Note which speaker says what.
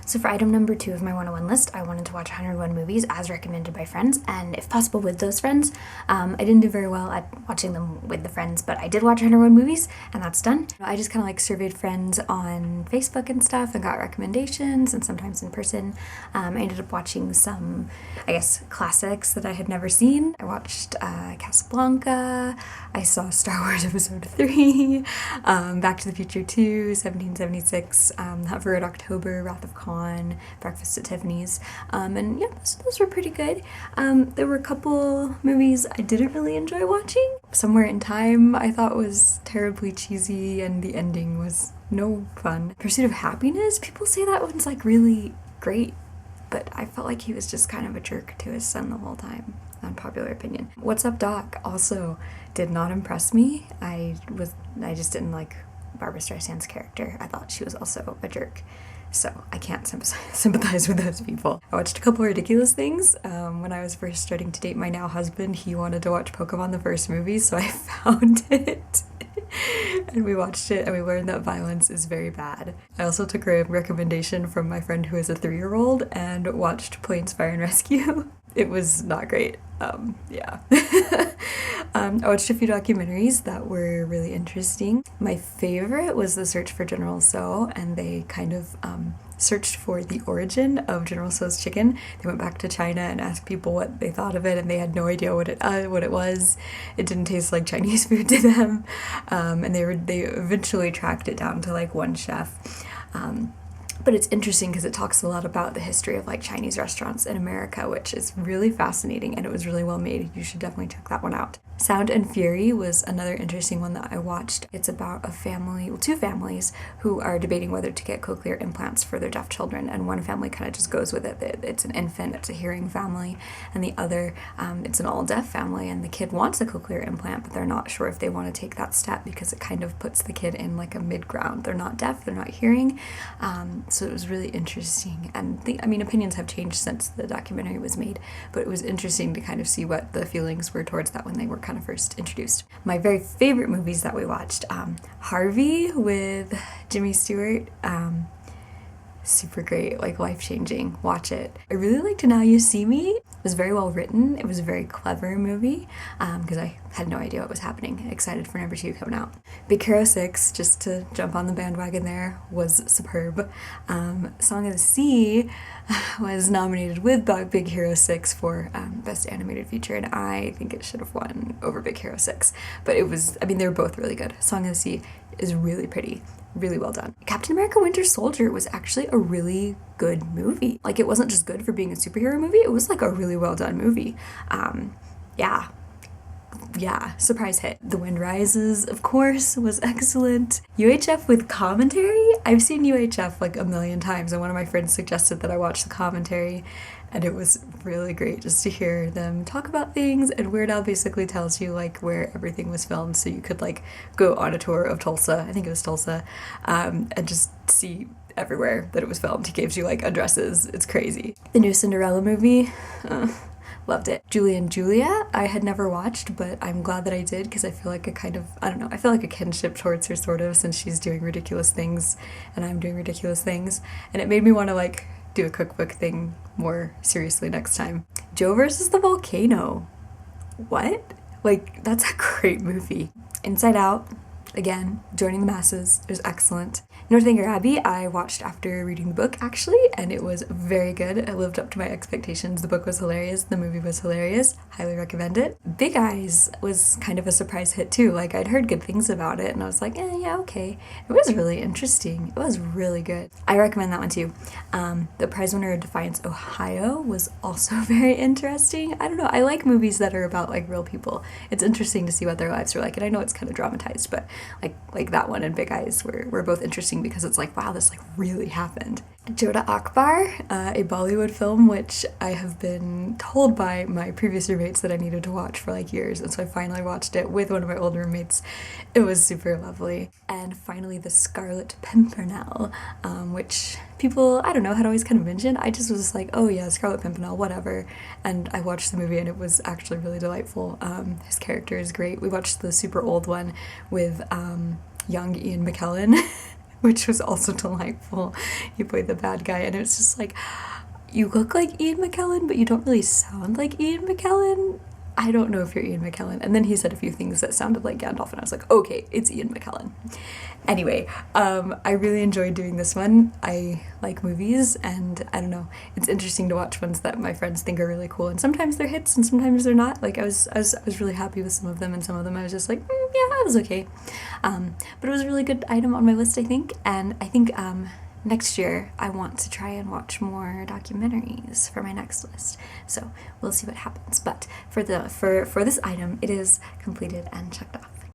Speaker 1: So for item number 2 of my 101 list, I wanted to watch 101 movies as recommended by friends, and if possible with those friends. I didn't do very well at watching them with the friends, but I did watch 101 movies, and that's done. I just kind of like surveyed friends on Facebook and stuff and got recommendations, and sometimes in person. I ended up watching some, I guess, classics that I had never seen. I watched Casablanca, I saw Star Wars Episode 3, Back to the Future 2, 1776, Hunt for Red October, Wrath of Khan, Breakfast at Tiffany's, and yeah, those were pretty good. There were a couple movies I didn't really enjoy watching. Somewhere in Time I thought was terribly cheesy and the ending was no fun. Pursuit of Happiness, people say that one's like really great, but I felt like he was just kind of a jerk to his son the whole time. Unpopular opinion. What's Up Doc also did not impress me. I just didn't like Barbara Streisand's character. I thought she was also a jerk. So I can't sympathize with those people. I watched a couple ridiculous things. When I was first starting to date my now husband, he wanted to watch Pokemon the first movie, so I found it. And we watched it, and we learned that violence is very bad. I also took a recommendation from my friend who is a 3-year-old and watched Planes, Fire, and Rescue. It was not great. Yeah. I watched a few documentaries that were really interesting. My favorite was The Search for General Tso, and they kind of searched for the origin of General Tso's chicken. They went back to China and asked people what they thought of it, and they had no idea what it was. It didn't taste like Chinese food to them, and they eventually tracked it down to like one chef. But it's interesting because it talks a lot about the history of like Chinese restaurants in America, which is really fascinating, and it was really well made. You should definitely check that one out. Sound and Fury was another interesting one that I watched. It's about a family, well, 2 families who are debating whether to get cochlear implants for their deaf children, and one family kind of just goes with it. It's an infant, it's a hearing family, and the other, it's an all-deaf family, and the kid wants a cochlear implant, but they're not sure if they want to take that step because it kind of puts the kid in like a mid-ground. They're not deaf, they're not hearing, so it was really interesting. And opinions have changed since the documentary was made, but it was interesting to kind of see what the feelings were towards that when they were kind of first introduced. My very favorite movies that we watched, Harvey with Jimmy Stewart, super great, like life-changing. Watch it. I really liked Now You See Me. It was very well written. It was a very clever movie because I had no idea what was happening. Excited for number 2 coming out. Big Hero 6, just to jump on the bandwagon there, was superb. Song of the Sea was nominated with Big Hero 6 for Best Animated Feature, and I think it should have won over Big Hero 6. But it was, they were both really good. Song of the Sea is really pretty. Really well done. Captain America Winter Soldier was actually a really good movie. Like, it wasn't just good for being a superhero movie, it was like a really well done movie. Yeah, surprise hit. The Wind Rises, of course, was excellent. UHF with commentary? I've seen UHF like a million times, and one of my friends suggested that I watch the commentary, and it was really great just to hear them talk about things. And Weird Al basically tells you like where everything was filmed, so you could like go on a tour of Tulsa, I think it was Tulsa, and just see everywhere that it was filmed. He gives you like addresses. It's crazy. The new Cinderella movie, loved it. Julie and Julia, I had never watched, but I'm glad that I did because I feel like I feel like a kinship towards her sort of, since she's doing ridiculous things and I'm doing ridiculous things, and it made me want to like do a cookbook thing more seriously next time. Joe versus the Volcano. What? Like, that's a great movie. Inside Out, again, joining the masses. It was excellent. Northanger Abbey, I watched after reading the book, actually, and it was very good. It lived up to my expectations. The book was hilarious. The movie was hilarious. Highly recommend it. Big Eyes was kind of a surprise hit, too. Like, I'd heard good things about it, and I was like, yeah, okay. It was really interesting. It was really good. I recommend that one, too. The prize winner of Defiance, Ohio was also very interesting. I don't know. I like movies that are about, like, real people. It's interesting to see what their lives are like, and I know it's kind of dramatized, but, like that one and Big Eyes were both interesting because it's like, wow, this like really happened. Joda Akbar, a Bollywood film which I have been told by my previous roommates that I needed to watch for like years, and so I finally watched it with one of my old roommates. It was super lovely. And finally, The Scarlet Pimpernel, which people, I don't know, had always kind of mentioned. I just was like, oh yeah, Scarlet Pimpernel, whatever. And I watched the movie and it was actually really delightful. His character is great. We watched the super old one with young Ian McKellen. which was also delightful. He played the bad guy, and it was just like, you look like Ian McKellen, but you don't really sound like Ian McKellen. I don't know if you're Ian McKellen. And then he said a few things that sounded like Gandalf, and I was like, okay, it's Ian McKellen. Anyway, I really enjoyed doing this one. I like movies, and I don't know, it's interesting to watch ones that my friends think are really cool, and sometimes they're hits and sometimes they're not. Like I was really happy with some of them, and some of them I was just like, yeah, it was okay. But it was a really good item on my list, I think, and I think next year I want to try and watch more documentaries for my next list. So we'll see what happens. But for this item, it is completed and checked off.